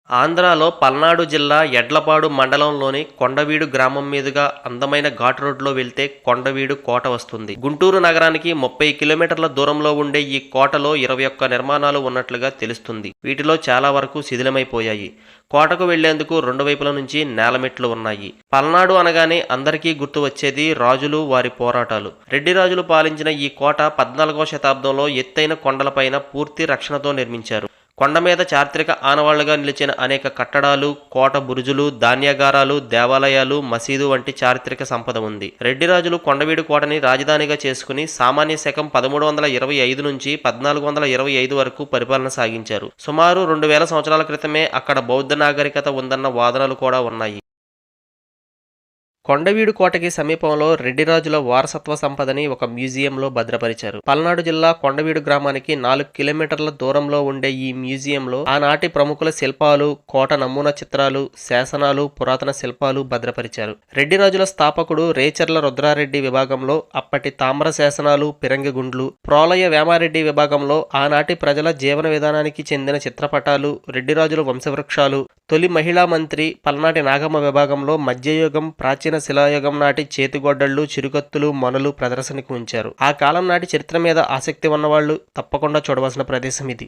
ఆంధ్రాలో పల్నాడు జిల్లా యడ్లపాడు మండలంలోని కొండవీడు గ్రామం మీదుగా అందమైన ఘాట్ రోడ్లో వెళ్తే కొండవీడు కోట వస్తుంది. గుంటూరు నగరానికి 30 కిలోమీటర్ల దూరంలో ఉండే ఈ కోటలో 21 నిర్మాణాలు ఉన్నట్లుగా తెలుస్తుంది. వీటిలో చాలా వరకు శిథిలమైపోయాయి. కోటకు వెళ్లేందుకు రెండు వైపుల నుంచి నేలమెట్లు ఉన్నాయి. పల్నాడు అనగానే అందరికీ గుర్తు వచ్చేది రాజులు, వారి పోరాటాలు. రెడ్డి రాజులు పాలించిన ఈ కోట 14వ శతాబ్దంలో ఎత్తైన కొండలపైన పూర్తి రక్షణతో నిర్మించారు. కొండ మీద చారిత్రక ఆనవాళ్లుగా నిలిచిన అనేక కట్టడాలు, కోట బురుజులు, ధాన్యాగారాలు, దేవాలయాలు, మసీదు వంటి చారిత్రక సంపద ఉంది. రెడ్డి రాజులు కొండవీడు కోటని రాజధానిగా చేసుకుని సామాన్య శకం 1325 నుంచి 1425 వరకు పరిపాలన సాగించారు. సుమారు 2000 సంవత్సరాల క్రితమే అక్కడ బౌద్ధ నాగరికత ఉందన్న వాదనలు కూడా ఉన్నాయి. కొండవీడు కోటకి సమీపంలో రెడ్డిరాజుల వారసత్వ సంపదని ఒక మ్యూజియంలో భద్రపరిచారు. పల్నాడు జిల్లా కొండవీడు గ్రామానికి 4 కిలోమీటర్ల దూరంలో ఉండే ఈ మ్యూజియంలో ఆనాటి ప్రముఖుల శిల్పాలు, కోట నమూనా చిత్రాలు, శాసనాలు, పురాతన శిల్పాలు భద్రపరిచారు. రెడ్డిరాజుల స్థాపకుడు రేచర్ల రుద్రారెడ్డి విభాగంలో అప్పటి తామ్ర శాసనాలు, పిరంగి గుండ్లు, ప్రోలయ వేమారెడ్డి విభాగంలో ఆనాటి ప్రజల జీవన విధానానికి చెందిన చిత్రపటాలు, రెడ్డిరాజుల వంశవృక్షాలు, తొలి మహిళా మంత్రి పల్నాటి నాగమ్మ విభాగంలో మధ్యయుగం, ప్రాచీన శిలాయుగం నాటి చేతిగొడ్డళ్లు, చిరుకత్తులు, మొనలు ప్రదర్శనకు ఉంచారు. ఆ కాలం నాటి చరిత్ర మీద ఆసక్తి ఉన్నవాళ్లు తప్పకుండా చూడవలసిన ప్రదేశం ఇది.